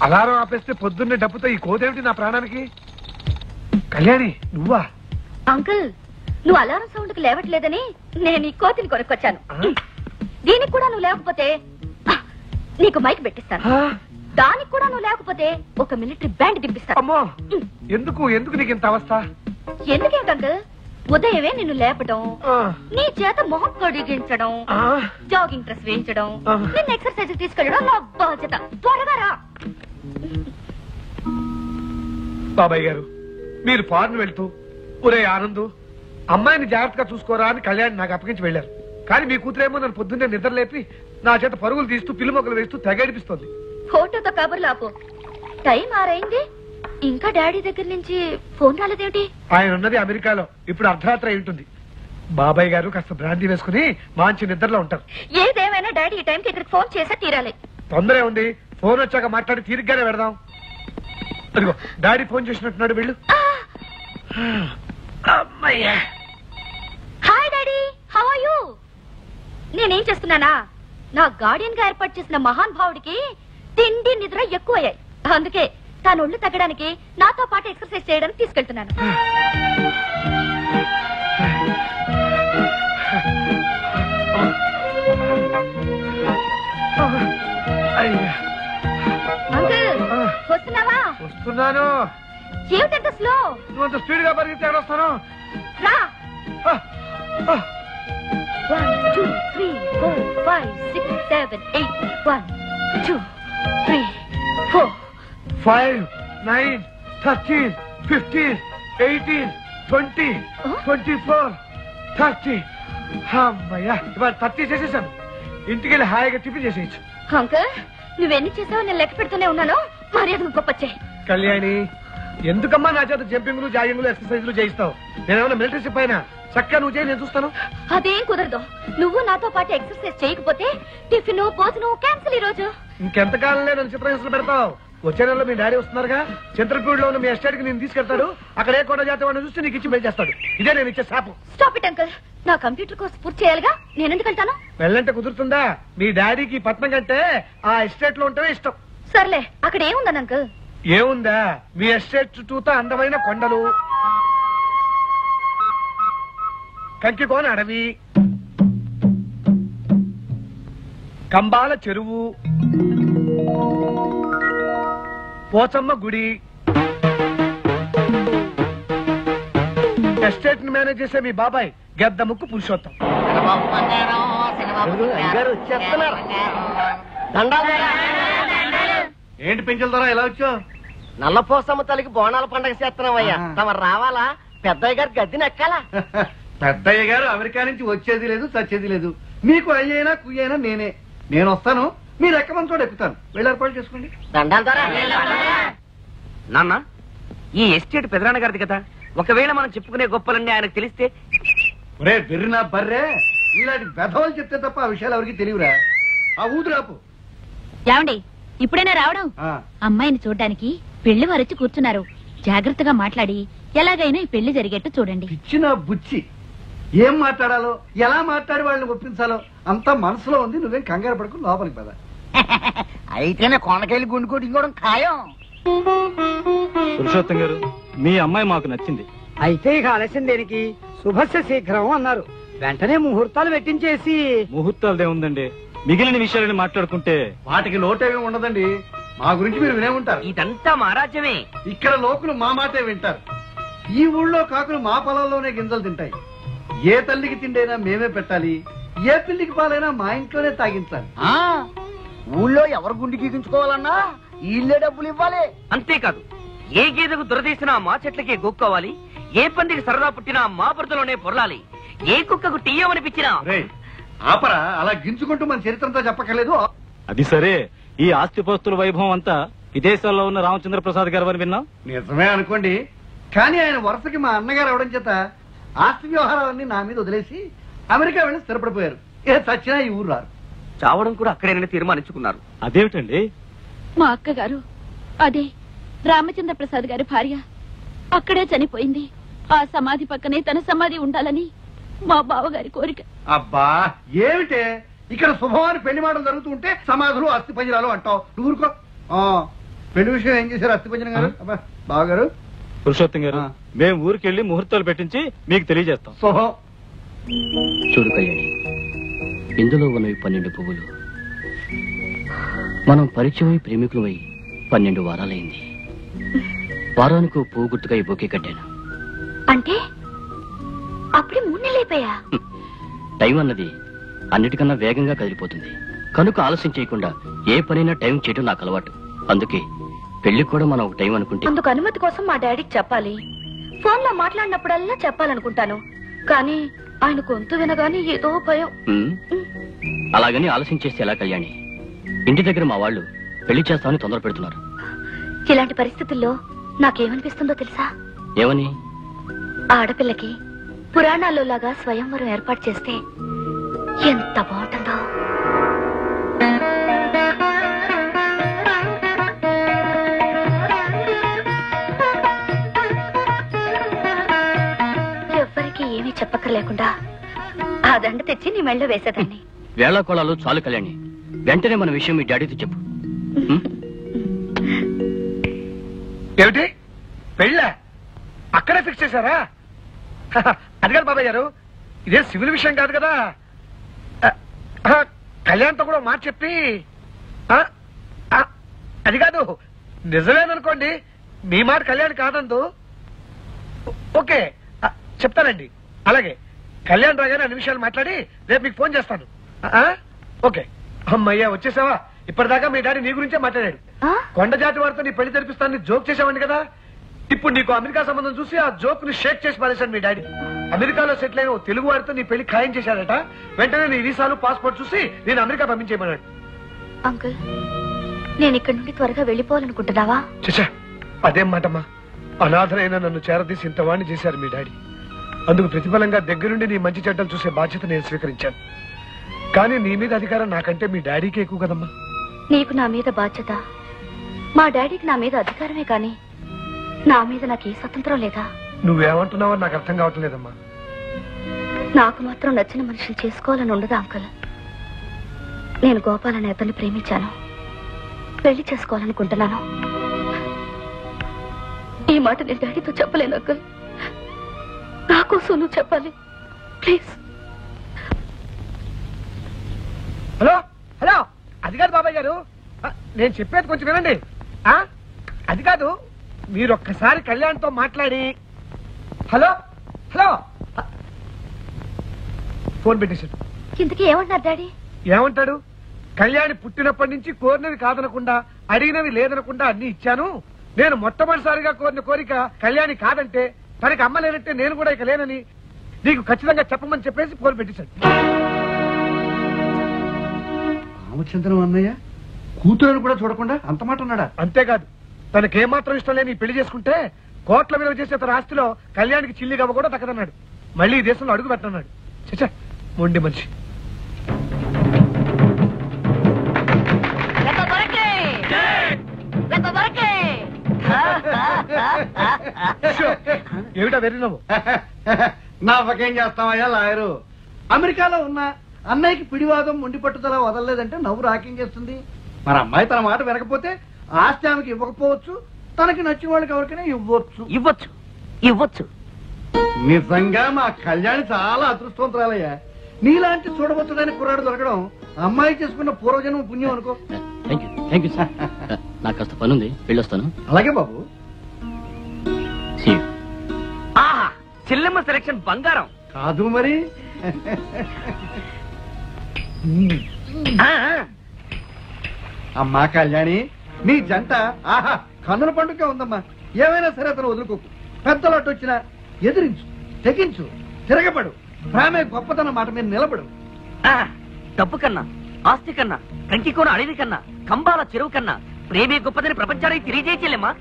Alarm ఆపేస్తే పొద్దున్నే డబ్బుతో ఈ కోదేమిటి నా ప్రాణానికి? కళ్యాణి నువ్వా? అంకుల్, నువ్వు అలారం సౌండ్ కి లేవట్లేదని నేను ఈ కోతిని కొనుక్కొచ్చాను. దీనికి కూడా నువ్వు లేకపోతే నీకు మైక్ పెట్టిస్తాను. దానికి కూడా నువ్వు లేకపోతే ఒక మిలిటరీ బ్యాండ్ దింపిస్తాను. అమ్మో, ఎందుకు ఎందుకు నీకు ఇంత అవస్థ? ఎందుకేమిటి అంకుల్, ఉదయమే నిన్ను లేపడం, నీ చేత మొహం కడిగించడం, జాగింగ్ డ్రెస్ వేయించడం, నిన్ను ఎక్సర్సైజ్ తీసుకెళ్ళడం నా బాధ్యత. త్వరగా రా. బాబాయ్ గారు, మీరు ఫారెన్ వెళ్తూ ఒరే ఆనందు అమ్మాయిని జాగ్రత్తగా చూసుకోరా అని కళ్యాణ్ నాకు అప్పగించి వెళ్లారు. కానీ మీ కూతురేమో నన్ను పొద్దున్నే నిద్ర లేపి నా చేత పరుగులు తీస్తూ పిల్లి మొక్కలు వేస్తూ తెగడిపిస్తోంది. ఫోటోతో కబుర్లు ఆపు. టైం ఆరైంది, ఇంకా డాడీ దగ్గర నుంచి ఫోన్ రాలేదేమిటి? ఆయన ఉన్నది అమెరికాలో, ఇప్పుడు అర్ధరాత్రి అయి ఉంటుంది. బాబాయ్ గారు కాస్త బ్రాంతి వేసుకుని మంచి నిద్రలో ఉంటారు. ఏదేమైనా డాడీ ఈ టైంకి ఇక్కడికి ఫోన్ చేసా తీరాలి. తొందరే ఉంది, ఫోన్ వచ్చాక మాట్లాడి తీరిగ్గానే పెడదాం. అదిగో డాడీ ఫోన్ చేసినట్టున్నాడు, వెళ్ళు. Hi daddy, how are you? నేనేం చేస్తున్నానా, నా గార్డియన్ గా ఏర్పాటు చేసిన మహాన్ భావుడికి తిండి నిద్ర ఎక్కువయ్యాయి. అందుకే తాను ఒళ్ళు తగ్గడానికి నాతో పాటు ఎక్సర్సైజ్ చేయడానికి తీసుకెళ్తున్నాను. అంకుల్, వస్తున్నావా? వస్తున్నాను. ఏమిటంత స్లో? నువ్వు అంత స్పీడ్ గా పరిగెత్తి వస్తాను. రా. 1 2 3 4 5 6 7 8 1 2 3 4 5 9 13 15 18 20 24 30. అమ్మయ్యా, ఇవాళ 30 చేసేసాను. ఇంటికి వెళ్ళి హాయిగా టిఫిన్ చేసేయచ్చు. అంకుల్, నువ్వెన్ని చేసావో నేను లెక్క పెడుతూనే ఉన్నాను. మర్యాద గొప్పచ్చే. కళ్యాణి, ఎందుకమ్మా నా చేత జంపింగ్లు జాగింగ్లు ఎక్సర్సైజ్లు చేయిస్తావు? నేనేమన్నా మిలిటరీ షిప్ అయినా? చక్కగా నువ్వు చేయి, నేను చూస్తాను. అదేం కుదరదు. నువ్వు నాతో పాటు ఎక్సర్సైజ్ చేయకపోతే టిఫిన్ భోజనం క్యాన్సిల్. ఈ రోజు ఇంకెంతకాలంలో నన్ను చిత్రహింసలు పెడతావు? వచ్చే నెలలో మీ డాడీ వస్తున్నారుగా, చంద్రపూడి లో ఉన్న మీ ఎస్టేట్ కి నేను తీసుకెళ్తాడు. అక్కడ ఏ కొండ జాతి వాడిని చూస్తే నీకు ఇచ్చి పెళ్లి చేస్తాడు. ఇదే నేను ఇచ్చే శాపం. స్టాప్ ఇట్ అంకుల్, నా కంప్యూటర్ కోర్స్ పూర్తి చేయాలిగా. నేను ఎందుకు వెళ్తాను? వెళ్ళంటే కుదురుతుందా? మీ డాడీకి పట్నం కంటే ఆ ఎస్టేట్ లో ఉంటేనే ఇష్టం. సర్లే, అక్కడ ఏముందని అంకుల్? ఏముందా, మీ ఎస్టేట్ చుట్టూతో అందమైన కొండలు, కంకికోన అడవి, కంబాల చెరువు, పోచమ్మ గుడి. ఎస్టేట్ ని మేనేజ్ చేసే మీ బాబాయ్ గద్ద ముక్కు పురుషోత్తం. ఏంటి పెంచుల ద్వారా ఎలా వచ్చావు? నల్లపోసమ్మ తల్లికి బోనాల పండగ చేస్తున్నామయ్యా, తమ రావాలా? పెద్దయ్య గారు గద్దెని ఎక్కాలా? పెద్దయ్య గారు అమెరికా నుంచి వచ్చేది లేదు, చచ్చేది లేదు. మీకు అయ్యైనా కుయ్యైనా నేనే. నేను వస్తాను, మీరు ఎక్కమని చోట ఎక్కుతాను. వెళ్ళి ఏర్పాటు చేసుకోండి. దండాల ద్వారా నాన్న, ఈ ఎస్టేట్ పెదరాన్న గారిది కదా, ఒకవేళ మనం చెప్పుకునే గొప్పలన్నీ ఆయనకు తెలిస్తే? ఒరే బెర్రినా బర్రే, ఇలాంటి బెధవలు చెప్తే తప్ప ఆ విషయాలు ఎవరికి తెలియరా? ఆ ఊదురాపు. ఏమండి, ఇప్పుడైనా రావడం? అమ్మాయిని చూడ్డానికి పెళ్లి వారు వచ్చి కూర్చున్నారు. జాగ్రత్తగా మాట్లాడి ఎలాగైనా ఈ పెళ్లి జరిగేట్టు చూడండి. ఇచ్చిన బుచ్చి, ఏం మాట్లాడాలో ఎలా మాట్లాడి వాళ్ళని ఒప్పించాలో అంతా మనసులో ఉంది. నువ్వేం కంగారు పడుకు, లోపలికి పద. అయితేనే కొనకెళ్ళి గుండు కొట్టుకోవడం ఖాయం. పురుషోత్తం గారు, మీ అమ్మాయి మాకు నచ్చింది. అయితే ఇక ఆలస్యం దేనికి? శుభస్య శీఘ్రం అన్నారు. వెంటనే ముహూర్తాలు పెట్టించేసి. ముహూర్తాలదే ఉందండి, మిగిలిన విషయాలని మాట్లాడుకుంటే. వాటికి లోటేమీ ఉండదండి. మా గురించి మీరు వినే ఉంటారు. ఇదంతా మహారాజ్యమే. ఇక్కడ లోకులు మా మాటే వింటారు. ఈ ఊళ్ళో కాకులు మా పొలంలోనే గింజలు తింటాయి. ఏ తల్లికి తిండైనా మేమే పెట్టాలి, ఏ పిల్లికి పాలైనా మా ఇంట్లోనే తాగించాలి. ఊళ్ళో ఎవరు గుండి గీగించుకోవాలన్నా వీళ్ళే డబ్బులు ఇవ్వాలి. అంతేకాదు, ఏ గేదెకు దురదీసినా మా చెట్లకే గోక్కోవాలి, ఏ పందికి సరదా పుట్టినా మా బురదలోనే పొరలాలి, ఏ కుక్కకు టీయమనిపించినా. ఆపరా, అలా గించుకుంటూ మన చరిత్రంతో చెప్పకలేదు. అది సరే, ఈ ఆస్తిపోస్తుల వైభవం అంతా విదేశాల్లో ఉన్న రామచంద్ర ప్రసాద్ గారు అని విన్నాం. నిజమే అనుకోండి, కానీ ఆయన వరుసకి మా అన్నగారు అవడం చేత ఆస్తి వ్యవహారాలన్నీ నా మీద వదిలేసి అమెరికా వెళ్ళి స్థిరపడిపోయారు. ఏ చచ్చినా ఈ ఊరు రారు. చావడం కూడా అక్కడేనని తీర్మానించుకున్నారు. అదేమిటండి? మా అక్కగారు, అదే రామచంద్ర ప్రసాద్ గారి భార్య, అక్కడే చనిపోయింది. ఆ సమాధి పక్కనే తన సమాధి ఉండాలని మా బావగారి కోరిక. అబ్బా ఏమిటే ఇక్కడ శుభవారి పెళ్లి మాటలు జరుగుతుంటే సమాధులు అస్థి పంజరాలు అంటావు. నువ్వు ఊరుకో. పెళ్లి విషయం ఏం చేశారు అస్థి పంజరం గారు? అబ్బా బావగారు. పురుషోత్తం గారు, మేము ఊరికెళ్ళి ముహూర్తాలు పెట్టించి మీకు తెలియజేస్తాం. శుభం. చూడు కళ్యాణి, ఇందులో ఉన్నవి 12 పువ్వులు. మనం పరిచయమై ప్రేమికులమై 12 వారాలైంది. వారానికి పువ్వు గుర్తుగా ఈ బొకే కట్టాను. అంటే అప్పుడే 3 నెలలు అయిపోయా? టైం అన్నది అన్నిటికన్నా వేగంగా కదిలిపోతుంది కనుక ఆలస్యం చేయకుండా ఏ పనైనా టైం చేయడం నాకు అలవాటు. అందుకే పెళ్లి కూడా మనం ఒక టైం అనుకుంటే. అందుకు అనుమతి కోసం మా డాడీకి చెప్పాలి. ఫోన్ లో మాట్లాడినప్పుడల్లా చెప్పాలనుకుంటాను, కానీ ఆయన గొంతు వినగానే ఏదో భయం. అలాగని ఆలస్యం చేస్తే ఎలా కళ్యాణి? ఇంటి దగ్గర మా వాళ్ళు పెళ్లి చేస్తామని తొందర పెడుతున్నారు. ఇలాంటి పరిస్థితుల్లో నాకేమనిపిస్తుందో తెలుసా? ఏమని? ఆడపిల్లకి పురాణాల్లో లాగా స్వయంవరం ఏర్పాటు చేస్తే ఎంత బాగుంటుందో. ఎవ్వరికి ఏమీ చెప్పక్కర్లేకుండా ఆ దండ తెచ్చి నీ మెళ్ళో వేసేదాన్ని. వేళాకోళాలు చాలు కళ్యాణి, వెంటనే మన విషయం మీ డాడీతో చెప్పు. ఏమిటి పెళ్ళ అక్కడే ఫిక్స్ చేశారా? అది కాదు బాబాయ్ గారు, ఇదే సివిల్ విషయం కాదు కదా. కళ్యాణ్తో కూడా మాట చెప్పి అది కాదు, నిజమేననుకోండి, మీ మాట కళ్యాణ్ కాదందు. ఓకే చెప్తానండి. అలాగే కళ్యాణ్ రాగానే అన్ని విషయాలు మాట్లాడి రేపు మీకు ఫోన్ చేస్తాను. ఓకే. అమ్మయ్యా వచ్చేసావా? ఇప్పటిదాకా మీ డాడీ నీ గురించే మాట్లాడాడు. కొండ జాతి వారితో నీ పెళ్లి జరిపిస్తానని జోక్ చేసావండి కదా. ఇప్పుడు నీకు అమెరికా సంబంధం చూసి ఆ జోక్ ని షేక్ చేసి పారేశాడు మీ డాడీ. అమెరికాలో సెటిల్ అయిన తెలుగు వారితో నీ పెళ్లి ఖాయం చేశాడట. వెంటనే నీ వీసాలు పాస్పోర్ట్ చూసి నేను అమెరికా పంపించేయమన్నాడు. అంకుల్, నేను ఇక్కడి నుండి త్వరగా వెళ్ళిపోవాలనుకుంటున్నావా? చచ్చా, అదేం మాటమ్మా. అనాథనైనా నన్ను చేరదీసి ఇంతవాణ్ణి చేశారు మీ డాడీ. అందుకు ప్రతిఫలంగా దగ్గరుండి నీ మంచి చెడ్డలు చూసే బాధ్యత నేను స్వీకరించాను. కానీ నీ మీద అధికారం నాకంటే మీ డాడీకి ఎక్కువ కదమ్మా. నీకు నా మీద బాధ్యత, మా డాడీకి నా మీద అధికారమే, కానీ నా మీద నాకు ఏ స్వతంత్రం లేదా? నువ్వేమంటున్నావో నాకు అర్థం కావటం లేదమ్మా. నాకు మాత్రం నచ్చిన మనిషిని చేసుకోవాలని ఉండదా అంకుల్? నేను గోపాల్ అనే అతన్ని ప్రేమించాను, పెళ్లి చేసుకోవాలనుకుంటున్నాను. ఈ మాట నేను డాడీతో చెప్పలేను అంకుల్. నా కోసం నువ్వు చెప్పాలి ప్లీజ్. హలో హలో, అది కాదు బాబాయ్ గారు, నేను చెప్పేది కొంచెం వినండి. అది కాదు, మీరు ఒక్కసారి కళ్యాణ్తో మాట్లాడి. హలో హలో, ఫోన్ పెట్టేశాడు. ఇంతకీ ఏమంటున్నారు డాడీ? ఏమంటాడు? కళ్యాణి పుట్టినప్పటి నుంచి కోరినవి కాదనకుండా, అడిగినవి లేదనకుండా అన్ని ఇచ్చాను. నేను మొట్టమొదటిసారిగా కోరిన కోరిక కళ్యాణి కాదంటే, తనకి అమ్మ లేనంటే నేను కూడా ఇక లేనని నీకు ఖచ్చితంగా చెప్పమని చెప్పేసి ఫోన్ పెట్టేశాడు. రామచంద్రం అన్నయ్య కూతురు కూడా చూడకుండా అంత మాట అన్నాడా? అంతేకాదు, తనకేమాత్రం ఇష్టం లేని పెళ్లి చేసుకుంటే కోట్ల విలువ చేసే తన ఆస్తిలో కళ్యాణికి చిల్లి గవ్వ కూడా దక్కదన్నాడు. మళ్ళీ ఈ దేశంలో అడుగు పెట్టన్నాడు. చచ్చా, మొండి మనిషి. ఏమిటా వెర్రినావు? నా పకేం చేస్తామయ్యా లాయరు. అమెరికాలో ఉన్న అన్నయ్యకి పిడివాదం మొండి పట్టుదల వదలలేదంటే నవ్వు రాకేం చేస్తుంది. మరి అమ్మాయి తన మాట వినకపోతే ఆస్తి ఆమెకి ఇవ్వకపోవచ్చు, తనకి నచ్చిన వాళ్ళకి ఎవరికైనా ఇవ్వచ్చు. ఇవ్వచ్చు ఇవ్వచ్చు. నిజంగా మా కళ్యాణి చాలా అదృష్టవంతురాలయ్యా. నీలాంటి చూడవచ్చుడని కుర్రాడు దొరకడం అమ్మాయి చేసుకున్న పూర్వజన్మ పుణ్యం అనుకో. Thank you sir. నాకు కాస్త పని ఉంది, వెళ్ళొస్తాను. అలాగే బాబు. చెల్లెమ్మ సెలక్షన్ బంగారం కాదు మరి. అమ్మా కళ్యాణి, నీ జంట ఆహా కన్నుల పండుగ ఉందమ్మా. ఏమైనా సరే అతను వదులుకోకు. పెద్దలట్టు వచ్చినా ఎదిరించు, తెగించు, తిరగబడు. ప్రేమే గొప్పతన మాట మీద నిలబడు. డబ్బు కన్నా, ఆస్తి కన్నా, కంకి కోన అడవి కన్నా, కంబాల చెరువు కన్నా ప్రేమే గొప్పదని ప్రపంచానికి తెలియజేయలేమా?